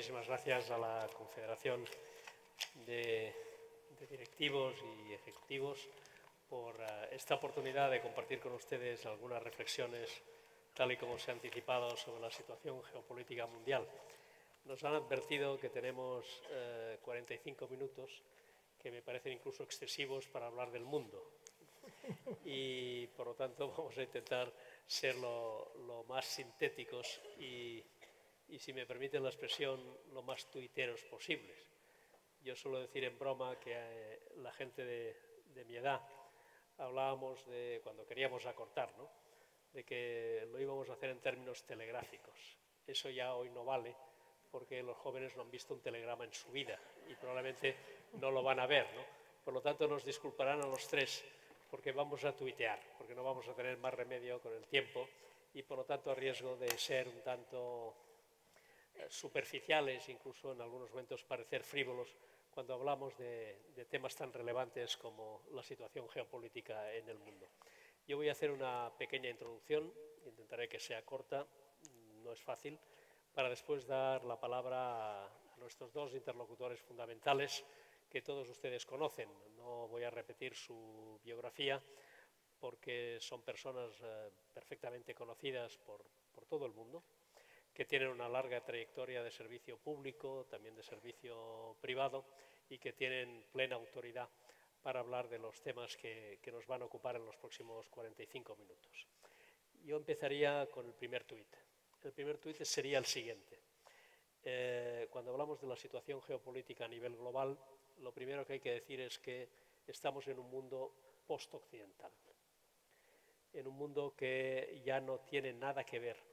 muchísimas gracias a la Confederación de Directivos y Ejecutivos por esta oportunidad de compartir con ustedes algunas reflexiones, tal y como se ha anticipado, sobre la situación geopolítica mundial. Nos han advertido que tenemos 45 minutos, que me parecen incluso excesivos para hablar del mundo. Y, por lo tanto, vamos a intentar ser lo más sintéticos y, si me permiten la expresión, lo más tuiteros posibles. Yo suelo decir en broma que la gente de mi edad hablábamos de, cuando queríamos acortar, ¿no?, de que lo íbamos a hacer en términos telegráficos. Eso ya hoy no vale, porque los jóvenes no han visto un telegrama en su vida y probablemente no lo van a ver, ¿no? Por lo tanto, nos disculparán a los tres porque vamos a tuitear, porque no vamos a tener más remedio con el tiempo y, por lo tanto, a riesgo de ser un tanto superficiales, incluso en algunos momentos parecer frívolos, cuando hablamos de temas tan relevantes como la situación geopolítica en el mundo. Yo voy a hacer una pequeña introducción, intentaré que sea corta, no es fácil, para después dar la palabra a nuestros dos interlocutores fundamentales que todos ustedes conocen. No voy a repetir su biografía porque son personas perfectamente conocidas por todo el mundo, que tienen una larga trayectoria de servicio público, también de servicio privado, y que tienen plena autoridad para hablar de los temas que nos van a ocupar en los próximos 45 minutos. Yo empezaría con el primer tuit. El primer tuit sería el siguiente. Cuando hablamos de la situación geopolítica a nivel global, lo primero que hay que decir es que estamos en un mundo post-occidental, en un mundo que ya no tiene nada que ver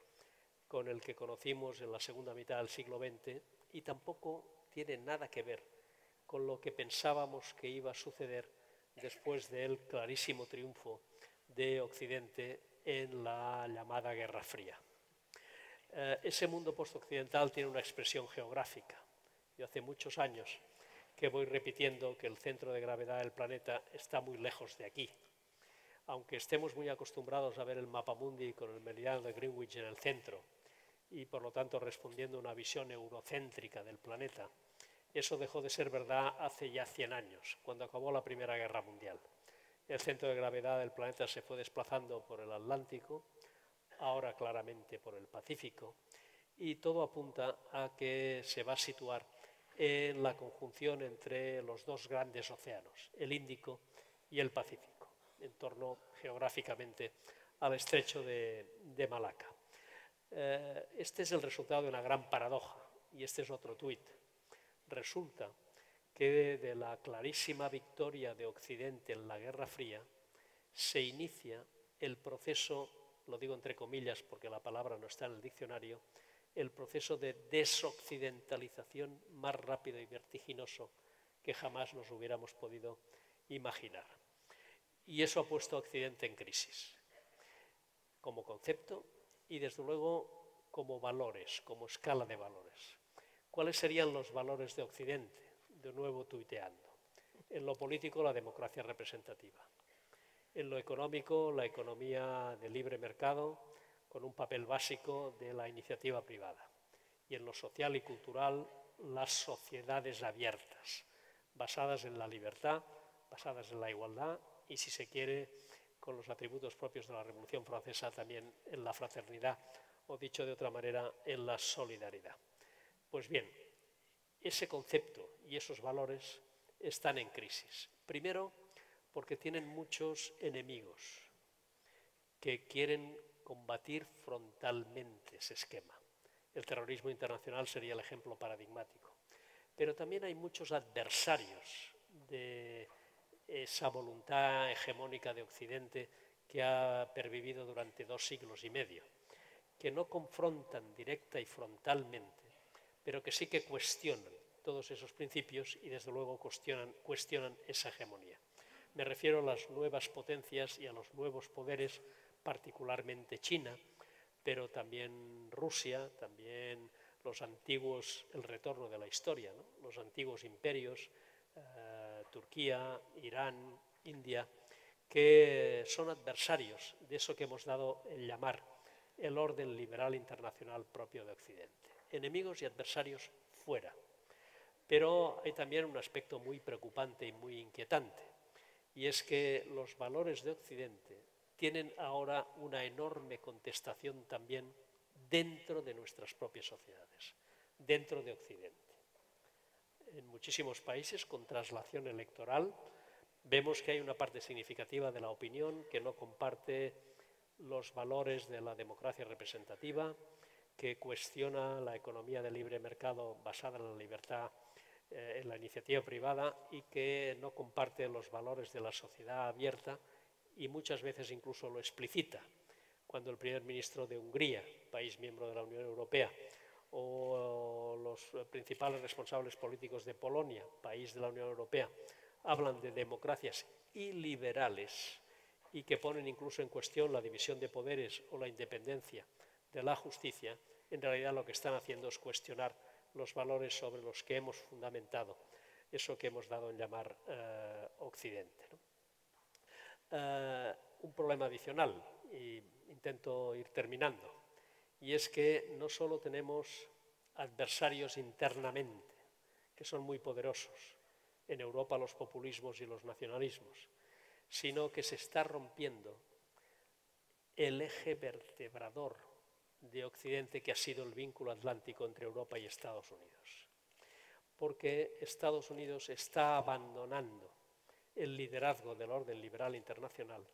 con el que conocimos en la segunda mitad del siglo XX y tampoco tiene nada que ver con lo que pensábamos que iba a suceder después del clarísimo triunfo de Occidente en la llamada Guerra Fría. Ese mundo postoccidental tiene una expresión geográfica. Yo hace muchos años que voy repitiendo que el centro de gravedad del planeta está muy lejos de aquí. Aunque estemos muy acostumbrados a ver el mapamundi con el meridiano de Greenwich en el centro y, por lo tanto, respondiendo a una visión eurocéntrica del planeta, eso dejó de ser verdad hace ya 100 años, cuando acabó la Primera Guerra Mundial. El centro de gravedad del planeta se fue desplazando por el Atlántico, ahora claramente por el Pacífico, y todo apunta a que se va a situar en la conjunción entre los dos grandes océanos, el Índico y el Pacífico, en torno geográficamente al estrecho de Malaca. Este es el resultado de una gran paradoja, y este es otro tuit. Resulta que de la clarísima victoria de Occidente en la Guerra Fría se inicia el proceso, lo digo entre comillas porque la palabra no está en el diccionario, el proceso de desoccidentalización más rápido y vertiginoso que jamás nos hubiéramos podido imaginar. Y eso ha puesto a Occidente en crisis, como concepto y, desde luego, como valores, como escala de valores. ¿Cuáles serían los valores de Occidente? De nuevo tuiteando. En lo político, la democracia representativa. En lo económico, la economía de libre mercado, con un papel básico de la iniciativa privada. Y en lo social y cultural, las sociedades abiertas, basadas en la libertad, basadas en la igualdad y, si se quiere, con los atributos propios de la Revolución Francesa, también en la fraternidad, o dicho de otra manera, en la solidaridad. Pues bien, ese concepto y esos valores están en crisis. Primero, porque tienen muchos enemigos que quieren combatir frontalmente ese esquema. El terrorismo internacional sería el ejemplo paradigmático. Pero también hay muchos adversarios de esa voluntad hegemónica de Occidente que ha pervivido durante 2 siglos y medio, que no confrontan directa y frontalmente, pero que sí que cuestionan todos esos principios y, desde luego, cuestionan esa hegemonía. Me refiero a las nuevas potencias y a los nuevos poderes, particularmente China, pero también Rusia, también los antiguos, el retorno de la historia, ¿no?, los antiguos imperios, Turquía, Irán, India, que son adversarios de eso que hemos dado en llamar el orden liberal internacional propio de Occidente. Enemigos y adversarios fuera. Pero hay también un aspecto muy preocupante y muy inquietante, y es que los valores de Occidente tienen ahora una enorme contestación también dentro de nuestras propias sociedades, dentro de Occidente. En muchísimos países con traslación electoral vemos que hay una parte significativa de la opinión que no comparte los valores de la democracia representativa, que cuestiona la economía de libre mercado basada en la libertad, en la iniciativa privada, y que no comparte los valores de la sociedad abierta y muchas veces incluso lo explicita. Cuando el primer ministro de Hungría, país miembro de la Unión Europea, o los principales responsables políticos de Polonia, país de la Unión Europea, hablan de democracias iliberales y que ponen incluso en cuestión la división de poderes o la independencia de la justicia, en realidad lo que están haciendo es cuestionar los valores sobre los que hemos fundamentado eso que hemos dado en llamar Occidente, ¿no? Un problema adicional, y intento ir terminando, y es que no solo tenemos adversarios internamente, que son muy poderosos, en Europa los populismos y los nacionalismos, sino que se está rompiendo el eje vertebrador de Occidente, que ha sido el vínculo atlántico entre Europa y Estados Unidos. Porque Estados Unidos está abandonando el liderazgo del orden liberal internacional,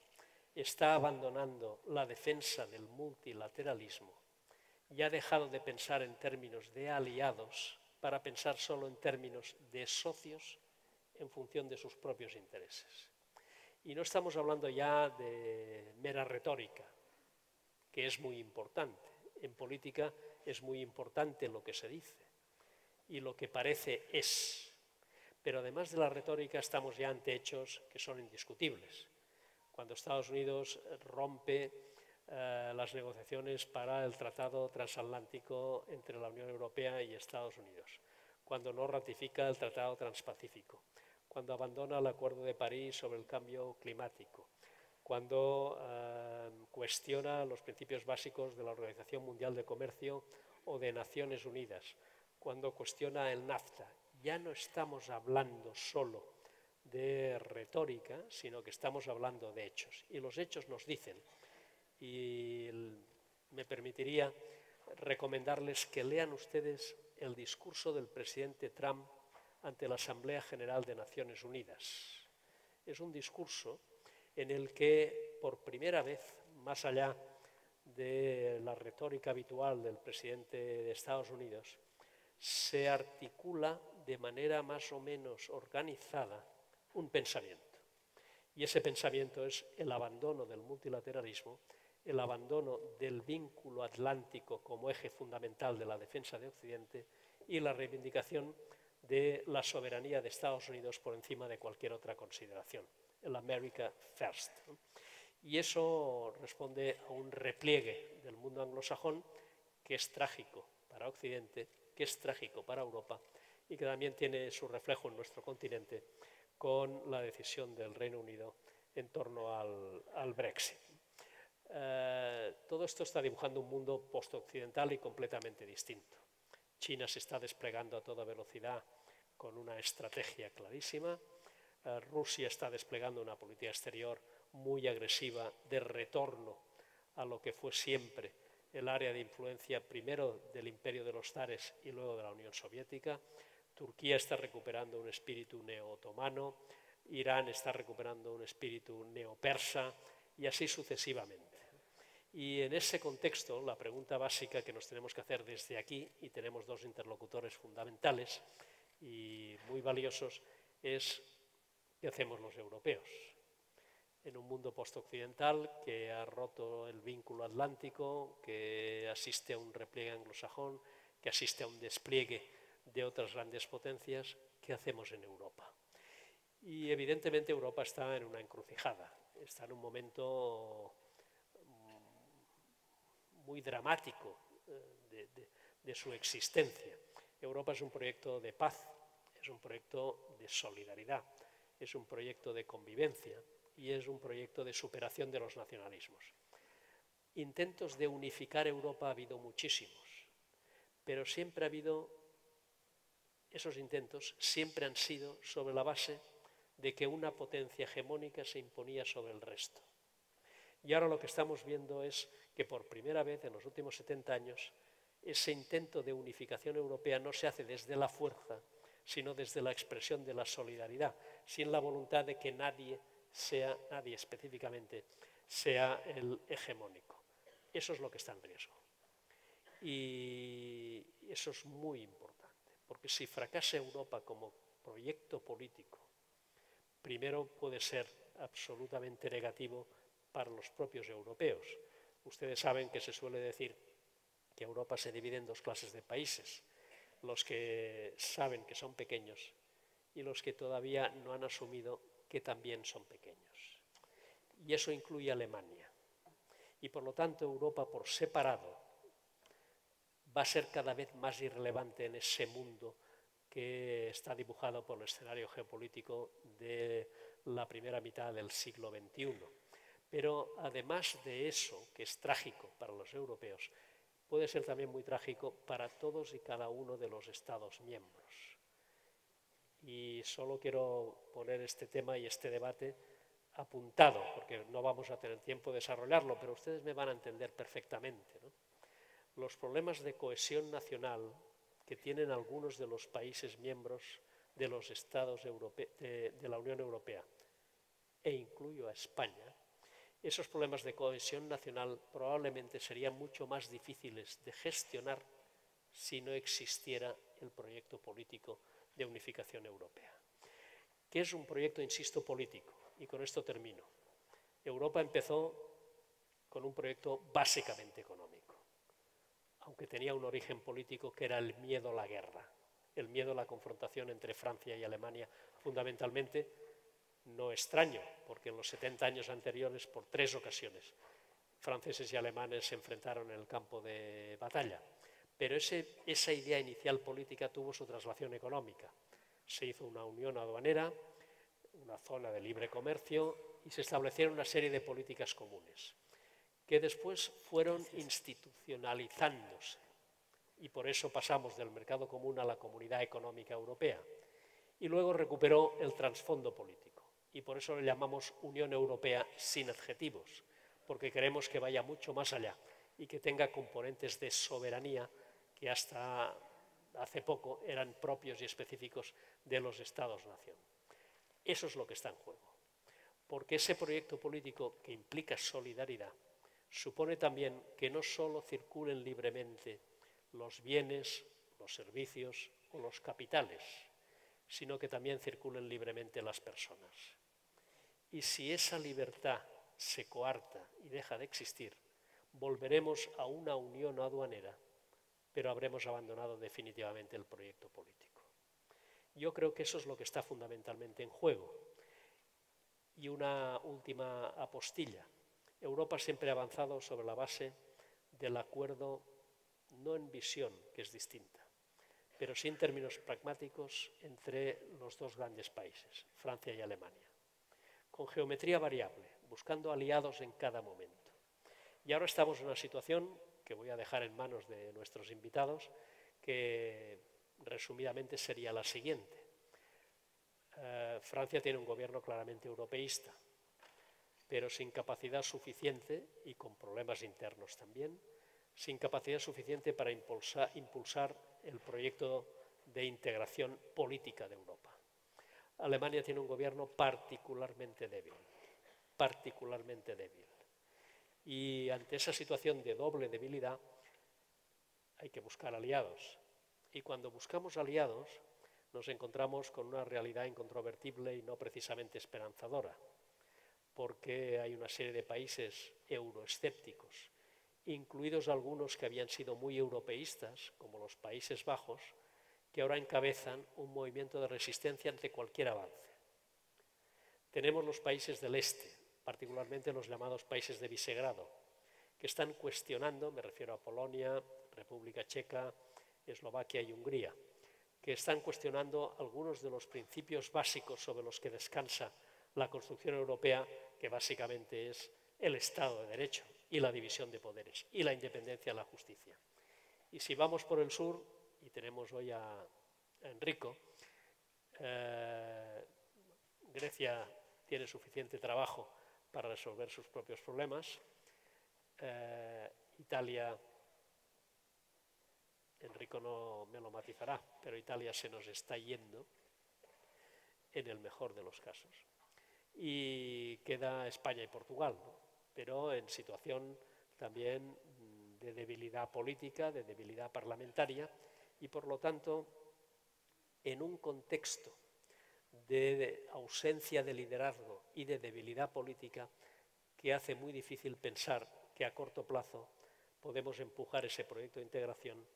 está abandonando la defensa del multilateralismo y ha dejado de pensar en términos de aliados para pensar solo en términos de socios en función de sus propios intereses. Y no estamos hablando ya de mera retórica, que es muy importante. En política es muy importante lo que se dice y lo que parece es. Pero además de la retórica estamos ya ante hechos que son indiscutibles. Cuando Estados Unidos rompe las negociaciones para el Tratado Transatlántico entre la Unión Europea y Estados Unidos, cuando no ratifica el Tratado Transpacífico, cuando abandona el Acuerdo de París sobre el cambio climático, cuando cuestiona los principios básicos de la Organización Mundial de Comercio o de Naciones Unidas, cuando cuestiona el NAFTA. Ya no estamos hablando solo de retórica, sino que estamos hablando de hechos. Y los hechos nos dicen, y me permitiría recomendarles que lean ustedes el discurso del presidente Trump ante la Asamblea General de Naciones Unidas. Es un discurso en el que, por primera vez, más allá de la retórica habitual del presidente de Estados Unidos, se articula de manera más o menos organizada un pensamiento. Y ese pensamiento es el abandono del multilateralismo, el abandono del vínculo atlántico como eje fundamental de la defensa de Occidente y la reivindicación de la soberanía de Estados Unidos por encima de cualquier otra consideración, el America First. Y eso responde a un repliegue del mundo anglosajón que es trágico para Occidente, que es trágico para Europa y que también tiene su reflejo en nuestro continente con la decisión del Reino Unido en torno al Brexit. Todo esto está dibujando un mundo postoccidental y completamente distinto. China se está desplegando a toda velocidad con una estrategia clarísima. Rusia está desplegando una política exterior muy agresiva de retorno a lo que fue siempre el área de influencia primero del imperio de los zares y luego de la Unión Soviética. Turquía está recuperando un espíritu neo-otomano, Irán está recuperando un espíritu neo-persa y así sucesivamente. Y en ese contexto, la pregunta básica que nos tenemos que hacer desde aquí, y tenemos dos interlocutores fundamentales y muy valiosos, es ¿qué hacemos los europeos? En un mundo postoccidental que ha roto el vínculo atlántico, que asiste a un repliegue anglosajón, que asiste a un despliegue de otras grandes potencias, ¿qué hacemos en Europa? Y evidentemente Europa está en una encrucijada, está en un momento muy dramático de su existencia. Europa es un proyecto de paz, es un proyecto de solidaridad, es un proyecto de convivencia y es un proyecto de superación de los nacionalismos. Intentos de unificar Europa ha habido muchísimos, pero siempre ha habido esos intentos siempre han sido sobre la base de que una potencia hegemónica se imponía sobre el resto. Y ahora lo que estamos viendo es que por primera vez en los últimos 70 años ese intento de unificación europea no se hace desde la fuerza, sino desde la expresión de la solidaridad, sin la voluntad de que nadie específicamente, sea el hegemónico. Eso es lo que está en riesgo. Y eso es muy importante, porque si fracasa Europa como proyecto político, primero puede ser absolutamente negativo para los propios europeos. Ustedes saben que se suele decir que Europa se divide en dos clases de países, los que saben que son pequeños y los que todavía no han asumido que también son pequeños. Y eso incluye a Alemania. Y por lo tanto Europa por separado va a ser cada vez más irrelevante en ese mundo que está dibujado por el escenario geopolítico de la primera mitad del siglo XXI. Pero además de eso, que es trágico para los europeos, puede ser también muy trágico para todos y cada uno de los Estados miembros. Y solo quiero poner este tema y este debate apuntado, porque no vamos a tener tiempo de desarrollarlo, pero ustedes me van a entender perfectamente, ¿no? Los problemas de cohesión nacional que tienen algunos de los países miembros de los Estados de la Unión Europea, e incluyo a España, esos problemas de cohesión nacional probablemente serían mucho más difíciles de gestionar si no existiera el proyecto político de unificación europea. ¿Qué es un proyecto, insisto, político? Y con esto termino. Europa empezó con un proyecto básicamente económico, aunque tenía un origen político que era el miedo a la guerra, el miedo a la confrontación entre Francia y Alemania, fundamentalmente. No extraño, porque en los 70 años anteriores, por 3 ocasiones, franceses y alemanes se enfrentaron en el campo de batalla. Pero esa idea inicial política tuvo su traslación económica. Se hizo una unión aduanera, una zona de libre comercio y se establecieron una serie de políticas comunes que después fueron institucionalizándose. Y por eso pasamos del mercado común a la Comunidad Económica Europea. Y luego recuperó el trasfondo político. Y por eso le llamamos Unión Europea sin adjetivos, porque queremos que vaya mucho más allá y que tenga componentes de soberanía que hasta hace poco eran propios y específicos de los Estados-nación. Eso es lo que está en juego, porque ese proyecto político que implica solidaridad supone también que no solo circulen libremente los bienes, los servicios o los capitales, sino que también circulen libremente las personas. Y si esa libertad se coarta y deja de existir, volveremos a una unión aduanera, pero habremos abandonado definitivamente el proyecto político. Yo creo que eso es lo que está fundamentalmente en juego. Y una última apostilla. Europa siempre ha avanzado sobre la base del acuerdo, no en visión, que es distinta, pero sí en términos pragmáticos entre los dos grandes países, Francia y Alemania, con geometría variable, buscando aliados en cada momento. Y ahora estamos en una situación que voy a dejar en manos de nuestros invitados, que resumidamente sería la siguiente. Francia tiene un gobierno claramente europeísta, pero sin capacidad suficiente, y con problemas internos también, sin capacidad suficiente para impulsar el proyecto de integración política de Europa. Alemania tiene un gobierno particularmente débil. Y ante esa situación de doble debilidad hay que buscar aliados. Y cuando buscamos aliados nos encontramos con una realidad incontrovertible y no precisamente esperanzadora, porque hay una serie de países euroescépticos, incluidos algunos que habían sido muy europeístas, como los Países Bajos, que ahora encabezan un movimiento de resistencia ante cualquier avance. Tenemos los países del este, particularmente los llamados países de Visegrado, que están cuestionando, me refiero a Polonia, República Checa, Eslovaquia y Hungría, que están cuestionando algunos de los principios básicos sobre los que descansa la construcción europea, que básicamente es el Estado de Derecho y la división de poderes y la independencia de la justicia. Y si vamos por el sur, y tenemos hoy a Enrico. Grecia tiene suficiente trabajo para resolver sus propios problemas. Italia, Enrico no me lo matizará, pero Italia se nos está yendo en el mejor de los casos. Y queda España y Portugal, ¿no? Pero en situación también de debilidad política, de debilidad parlamentaria, y por lo tanto, en un contexto de ausencia de liderazgo y de debilidad política que hace muy difícil pensar que a corto plazo podemos empujar ese proyecto de integración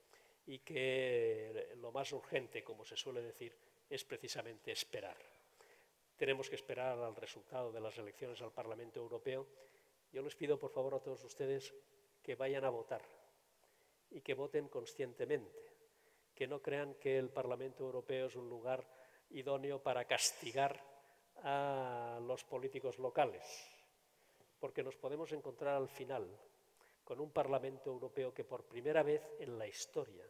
y que lo más urgente, como se suele decir, es precisamente esperar. Tenemos que esperar al resultado de las elecciones al Parlamento Europeo. Yo les pido, por favor, a todos ustedes que vayan a votar y que voten conscientemente, que no crean que el Parlamento Europeo es un lugar idóneo para castigar a los políticos locales, porque nos podemos encontrar al final con un Parlamento Europeo que por primera vez en la historia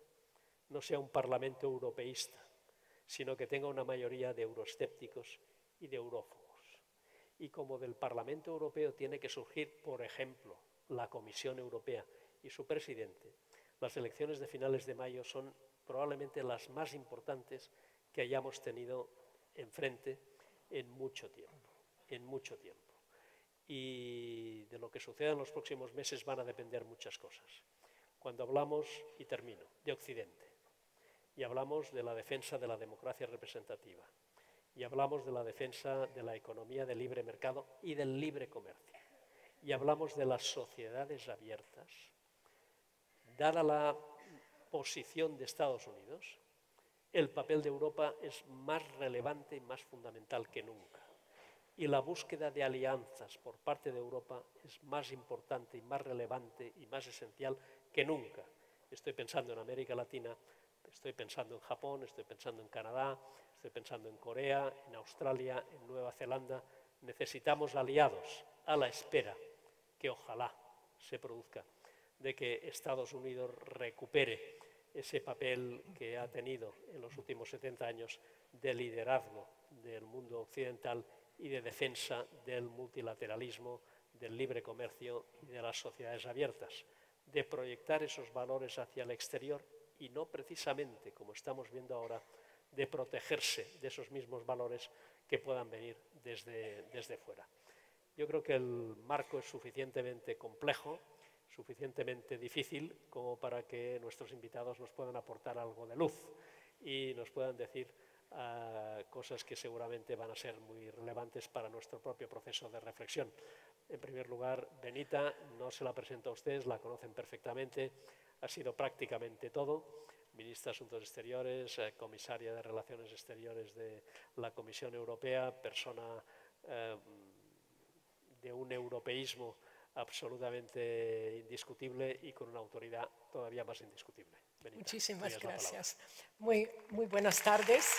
no sea un Parlamento europeísta, sino que tenga una mayoría de euroescépticos y de eurófobos. Y como del Parlamento Europeo tiene que surgir, por ejemplo, la Comisión Europea y su presidente, las elecciones de finales de mayo son probablemente las más importantes que hayamos tenido enfrente en mucho tiempo, Y de lo que suceda en los próximos meses van a depender muchas cosas. Cuando hablamos, y termino, de Occidente, y hablamos de la defensa de la democracia representativa, y hablamos de la defensa de la economía de libre mercado y del libre comercio, y hablamos de las sociedades abiertas, dada la posición de Estados Unidos, el papel de Europa es más relevante y más fundamental que nunca. Y la búsqueda de alianzas por parte de Europa es más importante y más relevante y más esencial que nunca. Estoy pensando en América Latina, estoy pensando en Japón, estoy pensando en Canadá, estoy pensando en Corea, en Australia, en Nueva Zelanda. Necesitamos aliados a la espera que ojalá se produzca de que Estados Unidos recupere ese papel que ha tenido en los últimos 70 años de liderazgo del mundo occidental y de defensa del multilateralismo, del libre comercio y de las sociedades abiertas, de proyectar esos valores hacia el exterior y no precisamente, como estamos viendo ahora, de protegerse de esos mismos valores que puedan venir desde fuera. Yo creo que el marco es suficientemente complejo, suficientemente difícil como para que nuestros invitados nos puedan aportar algo de luz y nos puedan decir cosas que seguramente van a ser muy relevantes para nuestro propio proceso de reflexión. En primer lugar, Benita, no se la presento a ustedes, la conocen perfectamente, ha sido prácticamente todo, ministra de Asuntos Exteriores, comisaria de Relaciones Exteriores de la Comisión Europea, persona de un europeísmo absolutamente indiscutible y con una autoridad todavía más indiscutible. Benita, muchísimas gracias. Muy buenas tardes.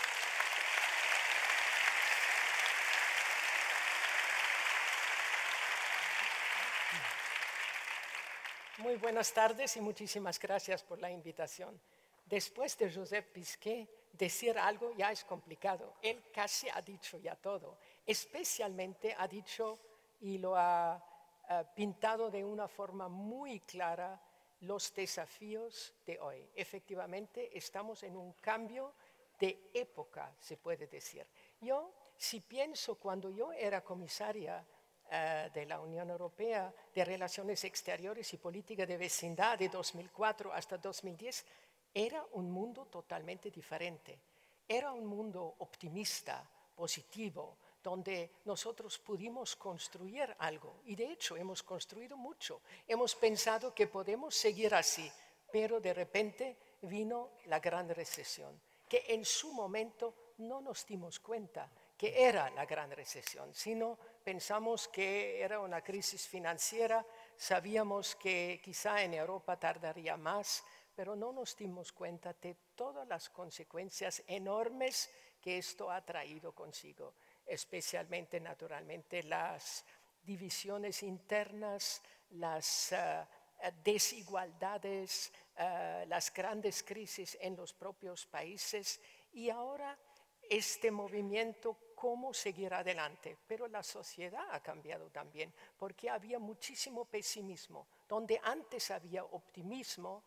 Muy buenas tardes y muchísimas gracias por la invitación. Después de Josep Pisquet, decir algo ya es complicado. Él casi ha dicho ya todo. Especialmente ha dicho y lo ha pintado de una forma muy clara los desafíos de hoy. Efectivamente, estamos en un cambio de época, se puede decir. Yo, si pienso cuando yo era comisaria de la Unión Europea de Relaciones Exteriores y Política de Vecindad de 2004 hasta 2010, era un mundo totalmente diferente. Era un mundo optimista, positivo, donde nosotros pudimos construir algo. Y de hecho hemos construido mucho. Hemos pensado que podemos seguir así, pero de repente vino la gran recesión, que en su momento no nos dimos cuenta que era la gran recesión, sino pensamos que era una crisis financiera, sabíamos que quizá en Europa tardaría más, pero no nos dimos cuenta de todas las consecuencias enormes que esto ha traído consigo, especialmente, naturalmente, las divisiones internas, las desigualdades, las grandes crisis en los propios países Y ahora este movimiento, cómo seguir adelante. Pero la sociedad ha cambiado también, porque había muchísimo pesimismo. Donde antes había optimismo,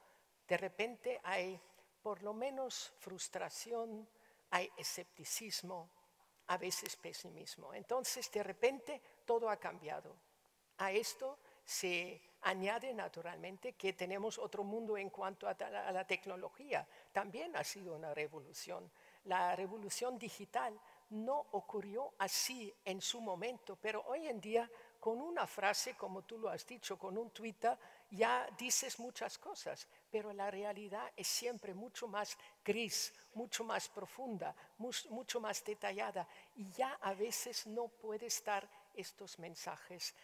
de repente hay por lo menos frustración, hay escepticismo, a veces pesimismo. Entonces, de repente, todo ha cambiado. A esto se añade naturalmente que tenemos otro mundo en cuanto a la tecnología. También ha sido una revolución. La revolución digital no ocurrió así en su momento, pero hoy en día con una frase, como tú lo has dicho, con un Twitter, ya dices muchas cosas, pero la realidad es siempre mucho más gris, mucho más profunda, mucho más detallada, y ya a veces no puedes dar estos mensajes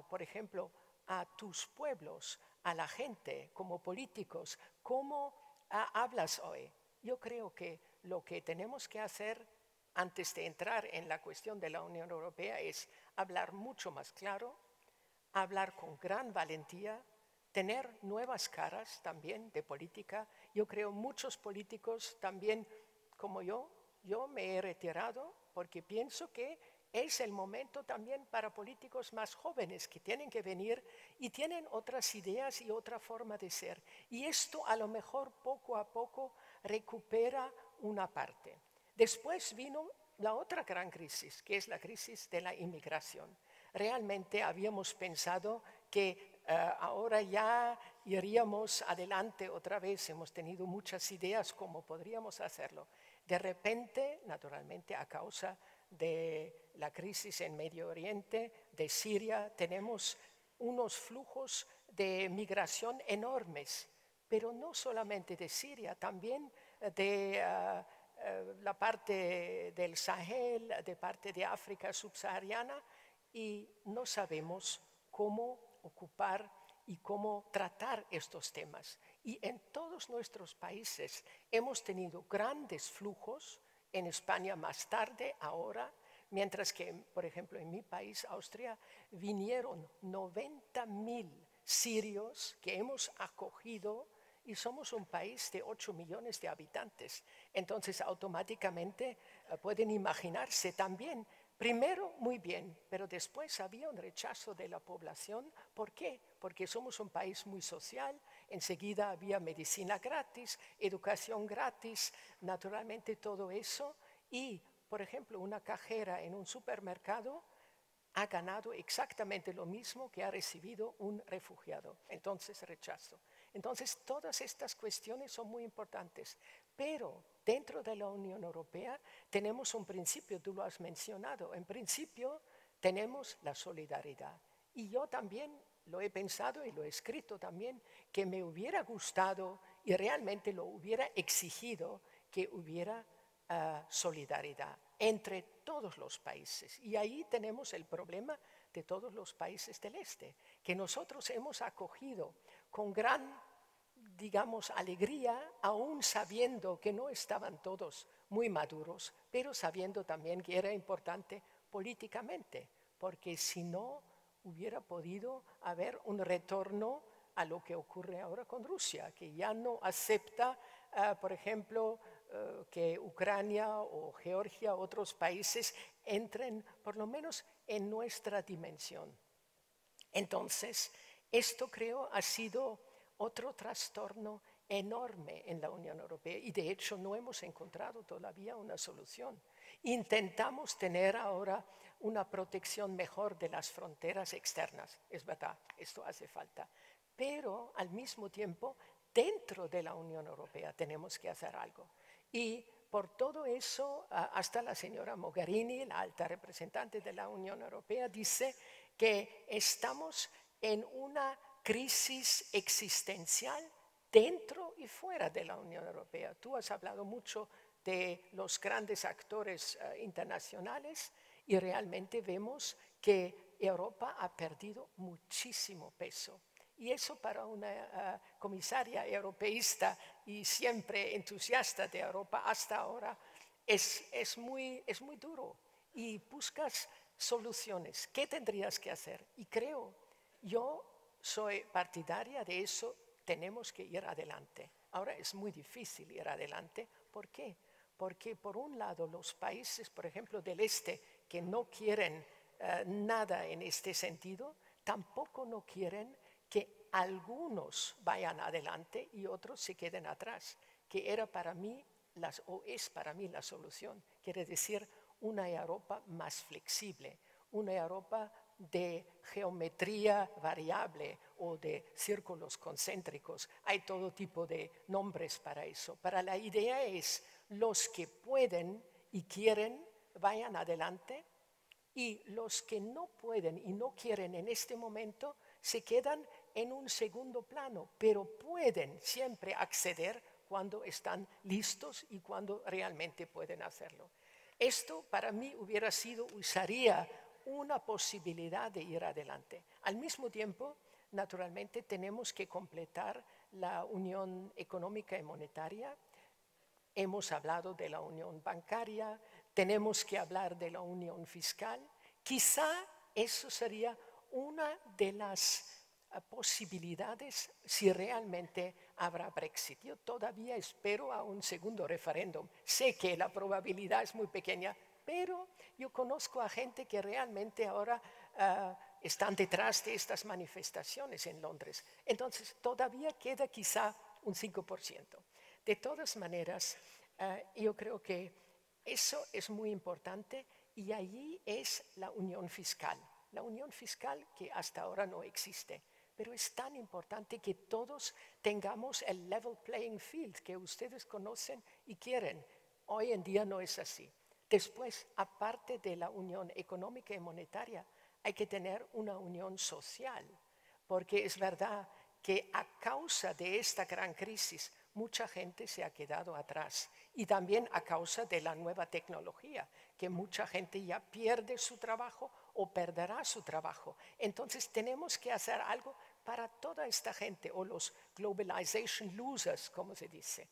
por ejemplo, a tus pueblos, a la gente, como políticos. ¿Cómo hablas hoy? Yo creo que lo que tenemos que hacer antes de entrar en la cuestión de la Unión Europea es hablar mucho más claro, hablar con gran valentía, tener nuevas caras también de política. Yo creo muchos políticos también, como yo me he retirado porque pienso que es el momento también para políticos más jóvenes que tienen que venir y tienen otras ideas y otra forma de ser. Y esto a lo mejor poco a poco recupera una parte. Después vino la otra gran crisis, que es la crisis de la inmigración. Realmente habíamos pensado que ahora ya iríamos adelante otra vez, hemos tenido muchas ideas cómo podríamos hacerlo. De repente, naturalmente, a causa de la crisis en Medio Oriente, de Siria, tenemos unos flujos de migración enormes, pero no solamente de Siria, también de la parte del Sahel, de parte de África subsahariana, y no sabemos cómo ocupar y cómo tratar estos temas. Y en todos nuestros países hemos tenido grandes flujos, en España más tarde, ahora, mientras que, por ejemplo, en mi país, Austria, vinieron 90.000 sirios que hemos acogido y somos un país de 8 millones de habitantes. Entonces, automáticamente pueden imaginarse también. Primero, muy bien, pero después había un rechazo de la población. ¿Por qué? Porque somos un país muy social, enseguida había medicina gratis, educación gratis, naturalmente todo eso. Y, por ejemplo, una cajera en un supermercado ha ganado exactamente lo mismo que ha recibido un refugiado. Entonces, rechazo. Entonces, todas estas cuestiones son muy importantes, pero dentro de la Unión Europea tenemos un principio, tú lo has mencionado, en principio tenemos la solidaridad. Y yo también lo he pensado y lo he escrito también, que me hubiera gustado y realmente lo hubiera exigido que hubiera solidaridad entre todos los países. Y ahí tenemos el problema de todos los países del este, que nosotros hemos acogido con gran, digamos, alegría, aún sabiendo que no estaban todos muy maduros, pero sabiendo también que era importante políticamente, porque si no hubiera podido haber un retorno a lo que ocurre ahora con Rusia, que ya no acepta, por ejemplo, que Ucrania o Georgia, otros países, entren por lo menos en nuestra dimensión. Entonces, esto creo ha sido otro trastorno enorme en la Unión Europea y de hecho no hemos encontrado todavía una solución. Intentamos tener ahora una protección mejor de las fronteras externas, es verdad, esto hace falta, pero al mismo tiempo dentro de la Unión Europea tenemos que hacer algo. Y por todo eso, hasta la señora Mogherini, la alta representante de la Unión Europea, dice que estamos en una crisis existencial dentro y fuera de la Unión Europea. Tú has hablado mucho de los grandes actores internacionales y realmente vemos que Europa ha perdido muchísimo peso. Y eso para una comisaria europeísta y siempre entusiasta de Europa hasta ahora es muy duro. Y buscas soluciones. ¿Qué tendrías que hacer? Y creo, yo soy partidaria de eso, tenemos que ir adelante. Ahora es muy difícil ir adelante ¿Por qué? Porque por un lado los países, por ejemplo, del este, que no quieren nada en este sentido, tampoco no quieren que algunos vayan adelante y otros se queden atrás, que era para mí o es para mí la solución. Quiere decir una Europa más flexible, una Europa de geometría variable o de círculos concéntricos. Hay todo tipo de nombres para eso. Para la idea es los que pueden y quieren vayan adelante y los que no pueden y no quieren en este momento se quedan en un segundo plano, pero pueden siempre acceder cuando están listos y cuando realmente pueden hacerlo. Esto para mí usaría una posibilidad de ir adelante. Al mismo tiempo, naturalmente, tenemos que completar la unión económica y monetaria. Hemos hablado de la unión bancaria, tenemos que hablar de la unión fiscal. Quizá eso sería una de las posibilidades si realmente habrá Brexit. Yo todavía espero a un segundo referéndum. Sé que la probabilidad es muy pequeña, pero yo conozco a gente que realmente ahora están detrás de estas manifestaciones en Londres. Entonces, todavía queda quizá un 5%. De todas maneras, yo creo que eso es muy importante y allí es la unión fiscal. La unión fiscal que hasta ahora no existe. Pero es tan importante que todos tengamos el level playing field que ustedes conocen y quieren. Hoy en día no es así. Después, aparte de la unión económica y monetaria, hay que tener una unión social, porque es verdad que a causa de esta gran crisis mucha gente se ha quedado atrás y también a causa de la nueva tecnología, que mucha gente ya pierde su trabajo o perderá su trabajo. Entonces tenemos que hacer algo para toda esta gente, o los globalization losers, como se dice.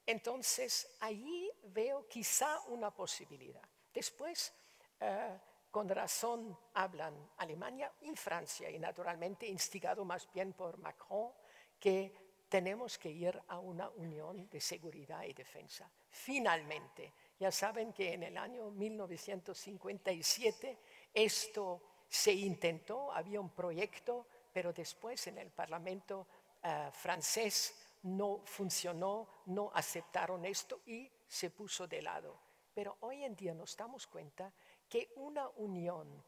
Entonces allí veo quizá una posibilidad. Después, con razón hablan Alemania y Francia, y naturalmente instigado más bien por Macron, que tenemos que ir a una unión de seguridad y defensa. Finalmente, ya saben que en el año 1957 esto se intentó, había un proyecto, pero después en el Parlamento francés no funcionó, no aceptaron esto y se puso de lado. Pero hoy en día nos damos cuenta que una unión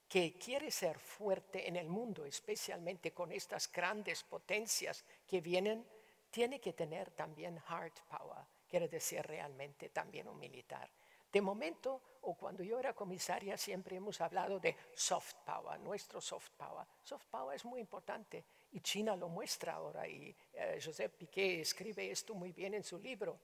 que quiere ser fuerte en el mundo, especialmente con estas grandes potencias que vienen, tiene que tener también hard power, quiere decir realmente también un militar. De momento, o cuando yo era comisaria, siempre hemos hablado de soft power, nuestro soft power. Soft power es muy importante y China lo muestra ahora y Josep Piqué escribe esto muy bien en su libro,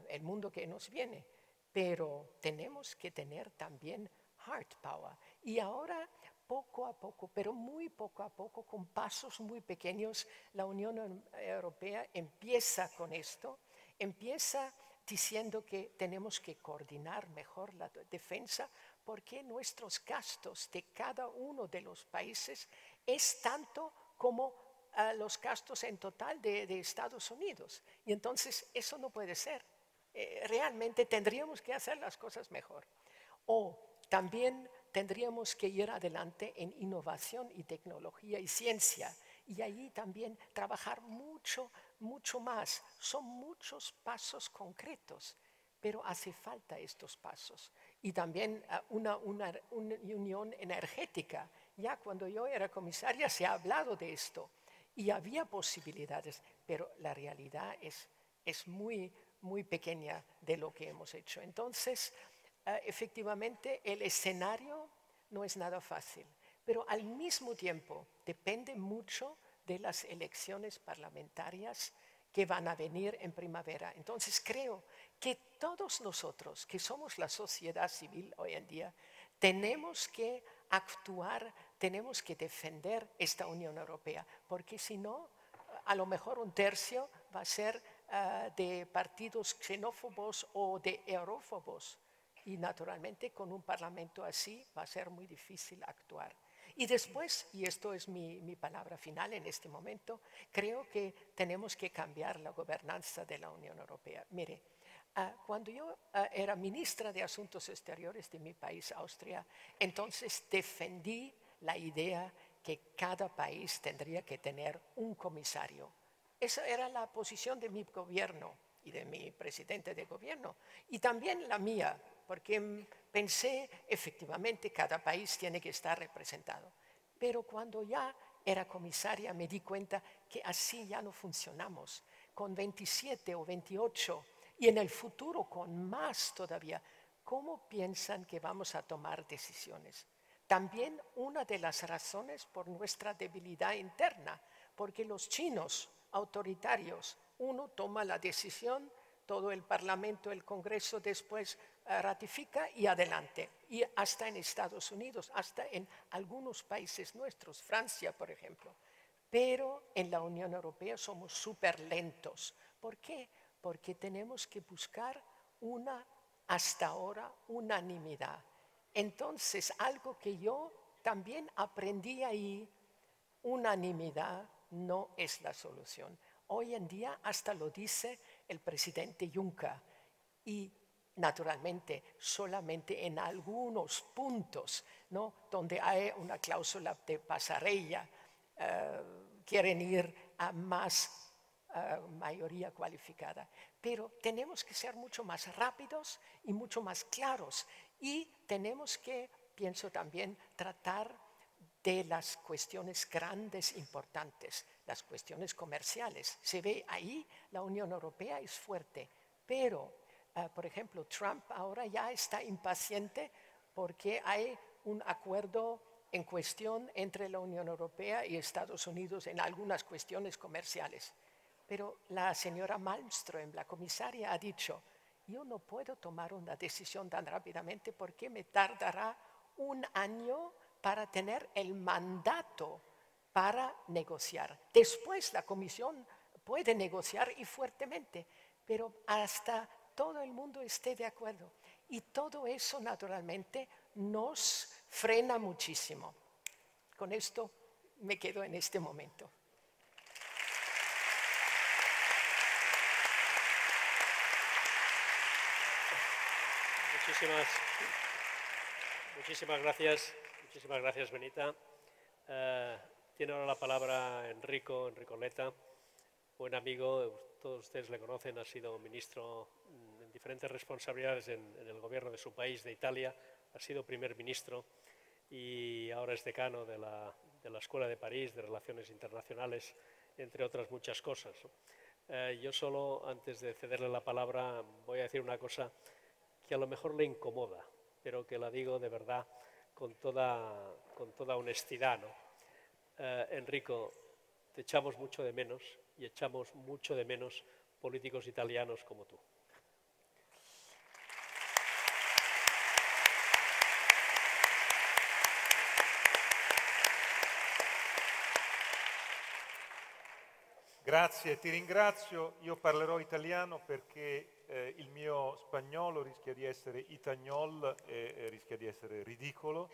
El mundo que nos viene. Pero tenemos que tener también hard power. Y ahora, poco a poco, pero muy poco a poco, con pasos muy pequeños, la Unión Europea empieza con esto, empieza diciendo que tenemos que coordinar mejor la defensa porque nuestros gastos de cada uno de los países es tanto como los gastos en total de Estados Unidos. Y entonces eso no puede ser. Realmente tendríamos que hacer las cosas mejor. O también tendríamos que ir adelante en innovación y tecnología y ciencia. Y allí también trabajar mucho, mucho más. Son muchos pasos concretos, pero hace falta estos pasos. Y también una unión energética. Ya cuando yo era comisaria se ha hablado de esto y había posibilidades, pero la realidad es muy, muy pequeña de lo que hemos hecho. Entonces, efectivamente, el escenario no es nada fácil, pero al mismo tiempo depende mucho de las elecciones parlamentarias que van a venir en primavera. Entonces creo que todos nosotros, que somos la sociedad civil hoy en día, tenemos que actuar, tenemos que defender esta Unión Europea, porque si no, a lo mejor un tercio va a ser de partidos xenófobos o de eurófobos. Y naturalmente con un parlamento así va a ser muy difícil actuar. Y después, y esto es mi palabra final en este momento, creo que tenemos que cambiar la gobernanza de la Unión Europea. Mire, cuando yo era ministra de Asuntos Exteriores de mi país, Austria, entonces defendí la idea que cada país tendría que tener un comisario. Esa era la posición de mi gobierno y de mi presidente de gobierno, y también la mía, porque pensé, efectivamente, cada país tiene que estar representado. Pero cuando ya era comisaria me di cuenta que así ya no funcionamos. Con 27 o 28 y en el futuro con más todavía, ¿cómo piensan que vamos a tomar decisiones? También una de las razones por nuestra debilidad interna, porque los chinos autoritarios, uno toma la decisión, todo el Parlamento, el Congreso después ratifica y adelante. Y hasta en Estados Unidos, hasta en algunos países nuestros, Francia, por ejemplo. Pero en la Unión Europea somos súper lentos. ¿Por qué? Porque tenemos que buscar hasta ahora, unanimidad. Entonces, algo que yo también aprendí ahí, unanimidad no es la solución. Hoy en día hasta lo dice el presidente Juncker y naturalmente solamente en algunos puntos, ¿no?, donde hay una cláusula de pasarela, quieren ir a más mayoría cualificada. Pero tenemos que ser mucho más rápidos y mucho más claros y tenemos que, pienso también, tratar de las cuestiones grandes, importantes, las cuestiones comerciales. Se ve ahí, la Unión Europea es fuerte, pero, por ejemplo, Trump ahora ya está impaciente porque hay un acuerdo en cuestión entre la Unión Europea y Estados Unidos en algunas cuestiones comerciales. Pero la señora Malmström, la comisaria, ha dicho, yo no puedo tomar una decisión tan rápidamente porque me tardará un año para tener el mandato para negociar. Después la Comisión puede negociar y fuertemente, pero hasta todo el mundo esté de acuerdo. Y todo eso naturalmente nos frena muchísimo. Con esto me quedo en este momento. Muchísimas gracias, Benita. Tiene ahora la palabra Enrico Letta, buen amigo, todos ustedes le conocen, ha sido ministro en diferentes responsabilidades en el gobierno de su país, de Italia, ha sido primer ministro y ahora es decano de la Escuela de París de Relaciones Internacionales, entre otras muchas cosas. Yo solo, antes de cederle la palabra, voy a decir una cosa que a lo mejor le incomoda, pero que la digo de verdad con toda honestidad, ¿no? Enrico, te echamos mucho de menos y echamos mucho de menos políticos italianos como tú. Grazie, ti ringrazio. Io parlerò italiano perché il mio spagnolo rischia di essere itagnol e rischia di essere ridicolo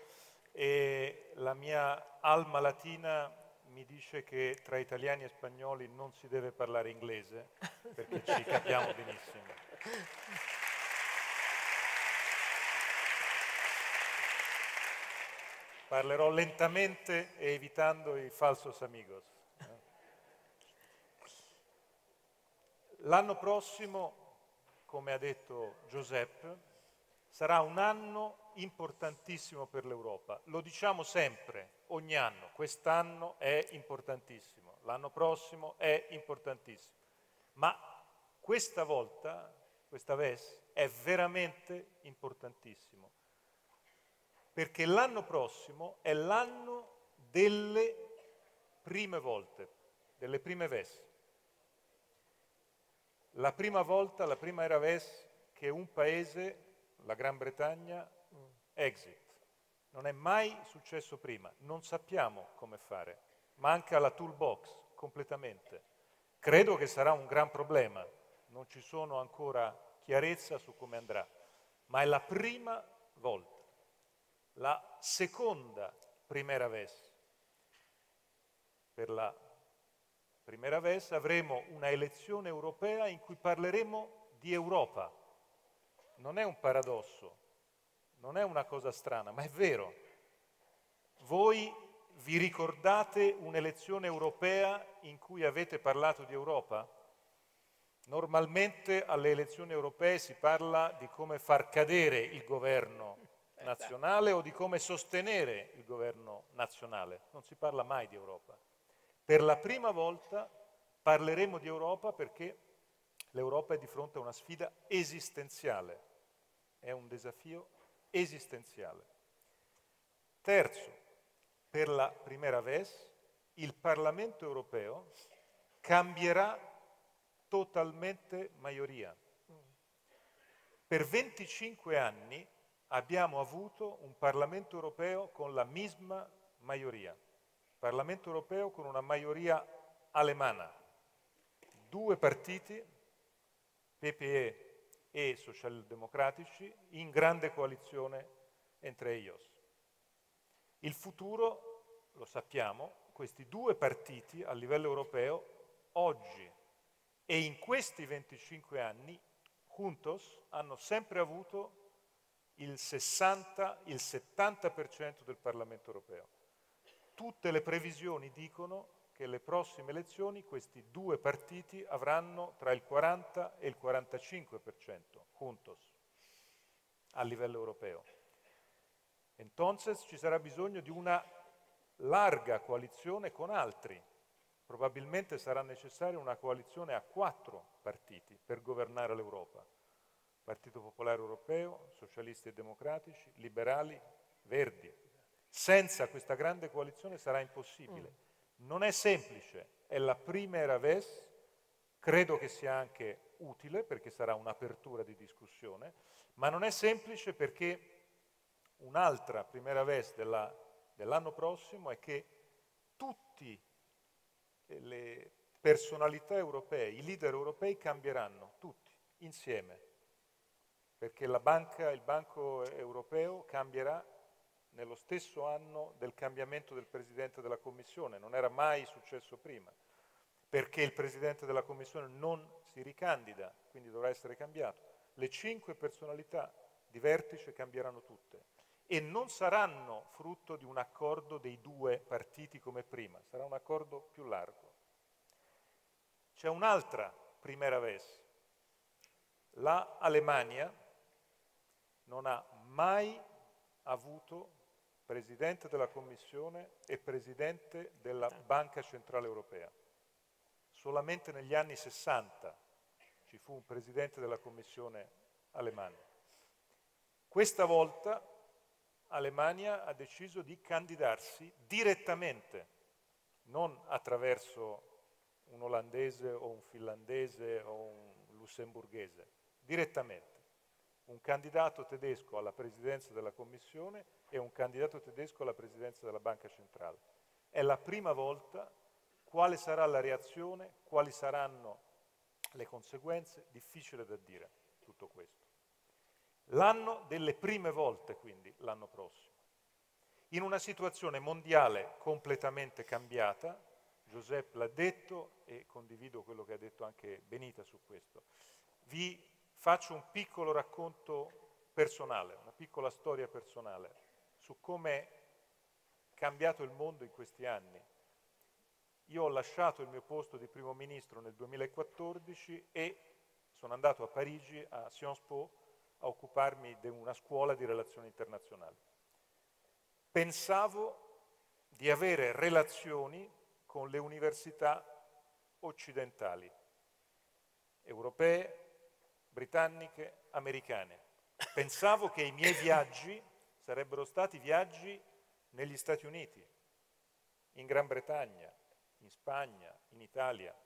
e la mia alma latina mi dice che tra italiani e spagnoli non si deve parlare inglese perché ci capiamo benissimo. Parlerò lentamente e evitando i falsos amigos. L'anno prossimo, come ha detto Giuseppe, sarà un anno importantissimo per l'Europa. Lo diciamo sempre, ogni anno, quest'anno è importantissimo, l'anno prossimo è importantissimo. Ma questa volta, questa VES, è veramente importantissimo. Perché l'anno prossimo è l'anno delle prime volte, delle prime VES. La prima volta, la prima era VES che un paese, la Gran Bretagna, exit. Non è mai successo prima, non sappiamo come fare, manca la toolbox completamente. Credo che sarà un gran problema, non ci sono ancora chiarezza su come andrà, ma è la prima volta. La seconda primera vez. Per la primera vez avremo una elezione europea in cui parleremo di Europa. Non è un paradosso, non è una cosa strana, ma è vero. Voi vi ricordate un'elezione europea in cui avete parlato di Europa? Normalmente alle elezioni europee si parla di come far cadere il governo nazionale o di come sostenere il governo nazionale. Non si parla mai di Europa. Per la prima volta parleremo di Europa perché l'Europa è di fronte a una sfida esistenziale, è un desafio esistenziale. Terzo, per la primera vez il Parlamento europeo cambierà totalmente maggioria. Per 25 anni abbiamo avuto un Parlamento europeo con la misma maggioria. Parlamento europeo con una maggioria alemana, 2 partiti, PPE e socialdemocratici, in grande coalizione entre ellos. Il futuro, lo sappiamo, questi 2 partiti a livello europeo, oggi e in questi 25 anni, juntos, hanno sempre avuto il 60, il 70% del Parlamento europeo. Tutte le previsioni dicono che alle prossime elezioni questi 2 partiti avranno tra il 40 e il 45% juntos a livello europeo. Entonces ci sarà bisogno di una larga coalizione con altri. Probabilmente sarà necessaria una coalizione a 4 partiti per governare l'Europa. Partito Popolare Europeo, Socialisti e Democratici, Liberali, Verdi. Senza questa grande coalizione sarà impossibile. Non è semplice, è la primera vez, credo che sia anche utile perché sarà un'apertura di discussione, ma non è semplice perché un'altra primera vez dell'anno prossimo è che tutte le personalità europee, i leader europei cambieranno, tutti, insieme, perché il Banco Europeo cambierà nello stesso anno del cambiamento del Presidente della Commissione, non era mai successo prima, perché il Presidente della Commissione non si ricandida, quindi dovrà essere cambiato. Le 5 personalità di vertice cambieranno tutte e non saranno frutto di un accordo dei 2 partiti come prima, sarà un accordo più largo. C'è un'altra primera vez. La Alemania non ha mai avuto Presidente della Commissione e Presidente della Banca Centrale Europea. Solamente negli anni 60 ci fu un Presidente della Commissione alemana. Questa volta Alemania ha deciso di candidarsi direttamente, non attraverso un olandese o un finlandese o un lussemburghese, direttamente. Un candidato tedesco alla presidenza della Commissione e un candidato tedesco alla presidenza della Banca Centrale. È la prima volta. Quale sarà la reazione, quali saranno le conseguenze, difficile da dire tutto questo. L'anno delle prime volte, quindi, l'anno prossimo. In una situazione mondiale completamente cambiata, Giuseppe l'ha detto e condivido quello che ha detto anche Benita su questo. Vi faccio un piccolo racconto personale, una piccola storia personale su come è cambiato il mondo in questi anni. Io ho lasciato il mio posto di primo ministro nel 2014 e sono andato a Parigi, a Sciences Po, a occuparmi di una scuola di relazioni internazionali. Pensavo di avere relazioni con le università occidentali, europee, britanniche, americane. Pensavo che i miei viaggi sarebbero stati viaggi negli Stati Uniti, in Gran Bretagna, in Spagna, in Italia.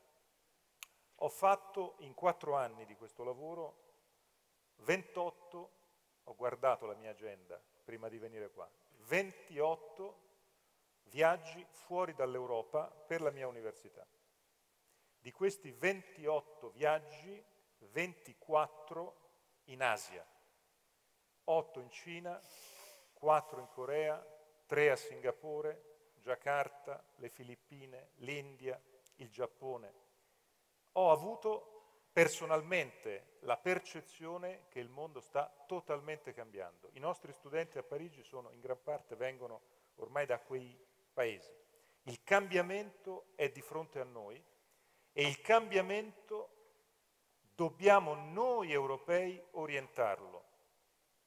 Ho fatto in 4 anni di questo lavoro 28, ho guardato la mia agenda prima di venire qua, 28 viaggi fuori dall'Europa per la mia università. Di questi 28 viaggi, 24 in Asia, 8 in Cina, 4 in Corea, 3 a Singapore, Giacarta, le Filippine, l'India, il Giappone. Ho avuto personalmente la percezione che il mondo sta totalmente cambiando. I nostri studenti a Parigi in gran parte vengono ormai da quei paesi. Il cambiamento è di fronte a noi e il cambiamento dobbiamo noi europei orientarlo,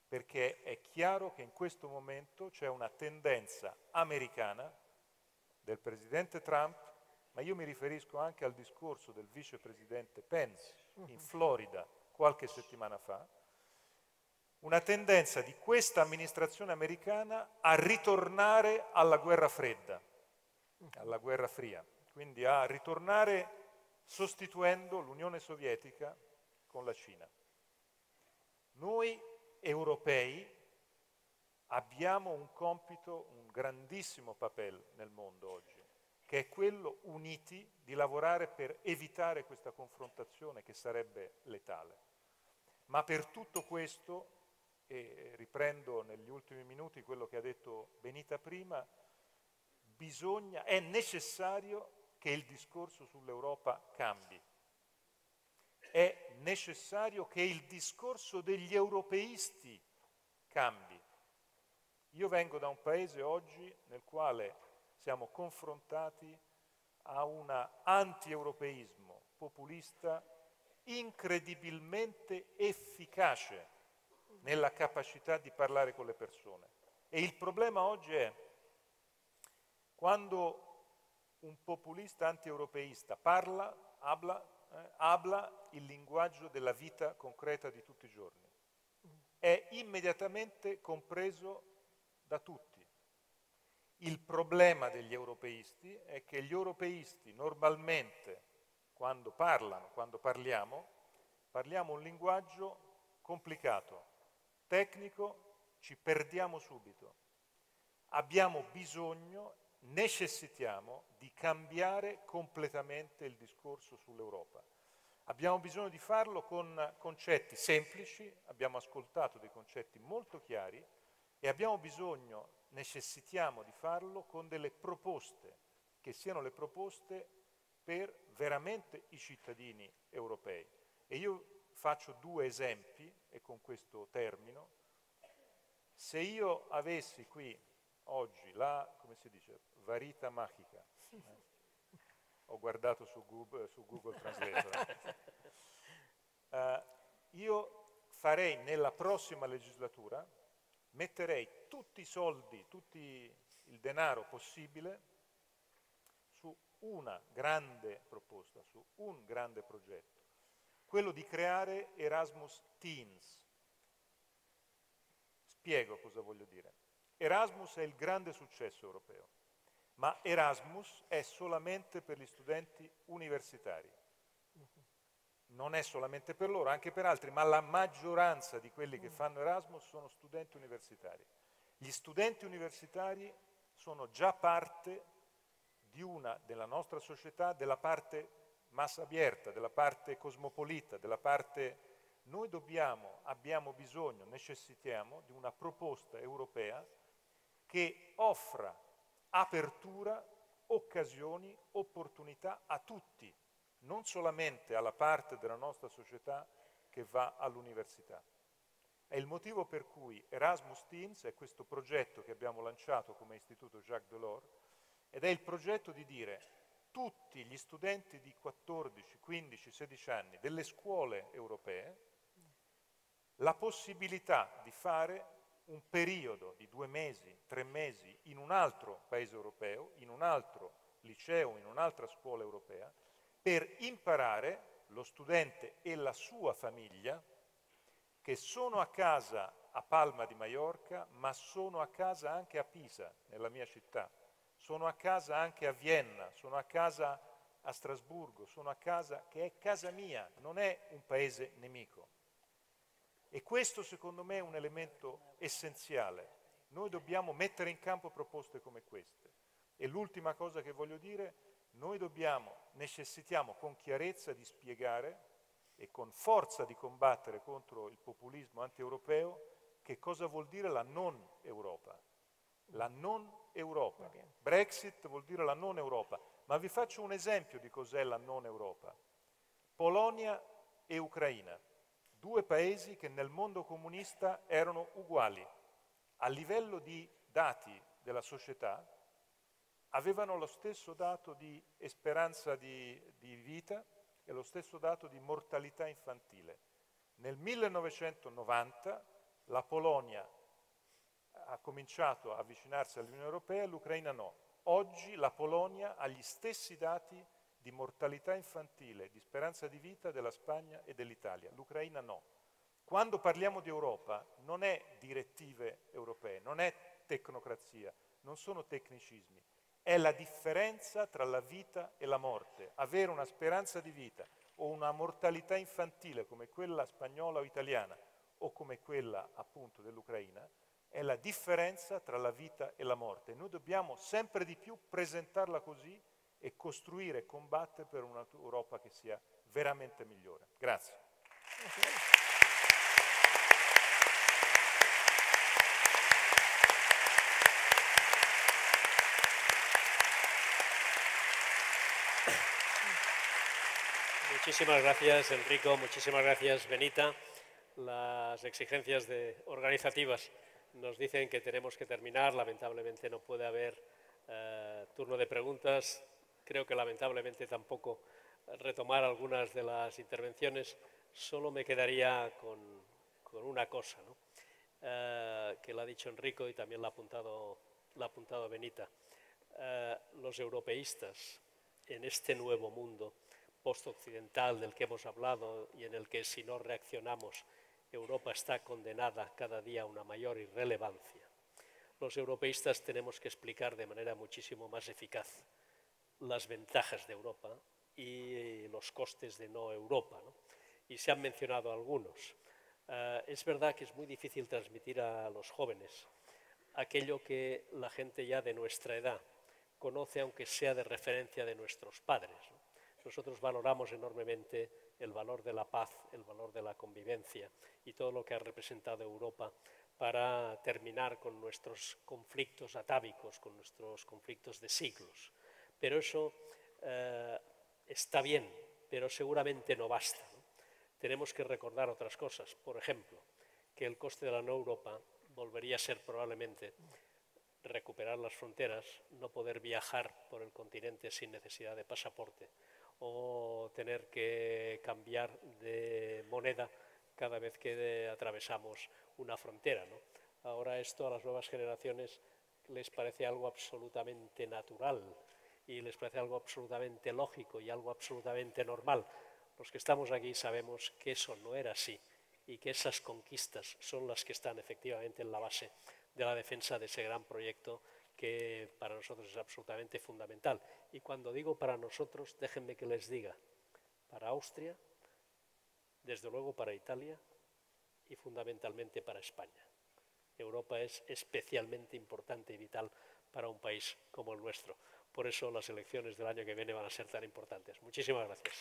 perché è chiaro che in questo momento c'è una tendenza americana del presidente Trump, ma io mi riferisco anche al discorso del vicepresidente Pence in Florida qualche settimana fa, una tendenza di questa amministrazione americana a ritornare alla guerra fredda, alla guerra fria, quindi a ritornare sostituendo l'Unione Sovietica con la Cina. Noi europei abbiamo un compito, un grandissimo papel nel mondo oggi, che è quello, uniti, di lavorare per evitare questa confrontazione che sarebbe letale. Ma per tutto questo, e riprendo negli ultimi minuti quello che ha detto Benita prima, è necessario che il discorso sull'Europa cambi. È necessario che il discorso degli europeisti cambi. Io vengo da un paese oggi nel quale siamo confrontati a un anti-europeismo populista incredibilmente efficace nella capacità di parlare con le persone. E il problema oggi è quando un populista anti-europeista habla il linguaggio della vita concreta di tutti i giorni. È immediatamente compreso da tutti. Il problema degli europeisti è che gli europeisti normalmente, quando parliamo un linguaggio complicato, tecnico, ci perdiamo subito. Abbiamo bisogno, necessitiamo di cambiare completamente il discorso sull'Europa. Abbiamo bisogno di farlo con concetti semplici, abbiamo ascoltato dei concetti molto chiari e abbiamo bisogno, necessitiamo di farlo con delle proposte, che siano le proposte per veramente i cittadini europei. E io faccio 2 esempi, e con questo termino. Se io avessi qui oggi come si dice, varita magica, ho guardato su Google Translator, io farei nella prossima legislatura, metterei tutti i soldi, tutto il denaro possibile su una grande proposta, su un grande progetto, quello di creare Erasmus Teens. Spiego cosa voglio dire. Erasmus è il grande successo europeo, ma Erasmus è solamente per gli studenti universitari. Non è solamente per loro, anche per altri, ma la maggioranza di quelli che fanno Erasmus sono studenti universitari. Gli studenti universitari sono già parte della nostra società, della parte massa abierta, della parte cosmopolita, della parte... Noi abbiamo bisogno, necessitiamo di una proposta europea che offra apertura, occasioni, opportunità a tutti, non solamente alla parte della nostra società che va all'università. È il motivo per cui Erasmus Teens è questo progetto che abbiamo lanciato come Istituto Jacques Delors, ed è il progetto di dire tutti gli studenti di 14, 15, 16 anni delle scuole europee la possibilità di fare un periodo di 2 mesi, 3 mesi in un altro paese europeo, in un altro liceo, in un'altra scuola europea, per imparare lo studente e la sua famiglia che sono a casa a Palma di Maiorca, ma sono a casa anche a Pisa, nella mia città, sono a casa anche a Vienna, sono a casa a Strasburgo, sono a casa che è casa mia, non è un paese nemico. E questo secondo me è un elemento essenziale. Noi dobbiamo mettere in campo proposte come queste. E l'ultima cosa che voglio dire, noi necessitiamo con chiarezza di spiegare e con forza di combattere contro il populismo anti-europeo che cosa vuol dire la non Europa. la non Europa. Brexit vuol dire la non Europa. Ma vi faccio un esempio di cos'è la non Europa. Polonia e Ucraina, due paesi che nel mondo comunista erano uguali. A livello di dati della società avevano lo stesso dato di speranza di vita e lo stesso dato di mortalità infantile. Nel 1990 la Polonia ha cominciato a avvicinarsi all'Unione Europea e l'Ucraina no. Oggi la Polonia ha gli stessi dati di mortalità infantile, di speranza di vita della Spagna e dell'Italia, l'Ucraina no. Quando parliamo di Europa non è direttive europee, non è tecnocrazia, non sono tecnicismi, è la differenza tra la vita e la morte. Avere una speranza di vita o una mortalità infantile come quella spagnola o italiana o come quella appunto dell'Ucraina è la differenza tra la vita e la morte. Noi dobbiamo sempre di più presentarla così e costruire e combattere per un'Europa che sia veramente migliore. Grazie. Muchísimas gracias, Enrico. Muchísimas gracias, Benita. Las exigencias organizativas nos dicen que tenemos que terminar. Lamentablemente no puede haber turno de preguntas. Creo que lamentablemente tampoco retomar algunas de las intervenciones. Solo me quedaría con una cosa, ¿no? Que lo ha dicho Enrico y también lo ha apuntado Benita. Los europeístas en este nuevo mundo postoccidental del que hemos hablado y en el que si no reaccionamos Europa está condenada cada día a una mayor irrelevancia. Los europeístas tenemos que explicar de manera muchísimo más eficaz las ventajas de Europa y los costes de no Europa, ¿no? Y se han mencionado algunos. Es verdad que es muy difícil transmitir a los jóvenes aquello que la gente ya de nuestra edad conoce, aunque sea de referencia de nuestros padres, ¿no? Nosotros valoramos enormemente el valor de la paz, el valor de la convivencia y todo lo que ha representado Europa para terminar con nuestros conflictos atávicos, con nuestros conflictos de siglos. Pero eso está bien, pero seguramente no basta, ¿no? Tenemos que recordar otras cosas. Por ejemplo, que el coste de la no Europa volvería a ser probablemente recuperar las fronteras, no poder viajar por el continente sin necesidad de pasaporte o tener que cambiar de moneda cada vez que atravesamos una frontera, ¿no? Ahora esto a las nuevas generaciones les parece algo absolutamente natural y les parece algo absolutamente lógico y algo absolutamente normal. Los que estamos aquí sabemos que eso no era así y que esas conquistas son las que están efectivamente en la base de la defensa de ese gran proyecto que para nosotros es absolutamente fundamental. Y cuando digo para nosotros, déjenme que les diga, para Austria, desde luego para Italia y fundamentalmente para España. Europa es especialmente importante y vital para un país como el nuestro. Por eso las elecciones del año que viene van a ser tan importantes. Muchísimas gracias.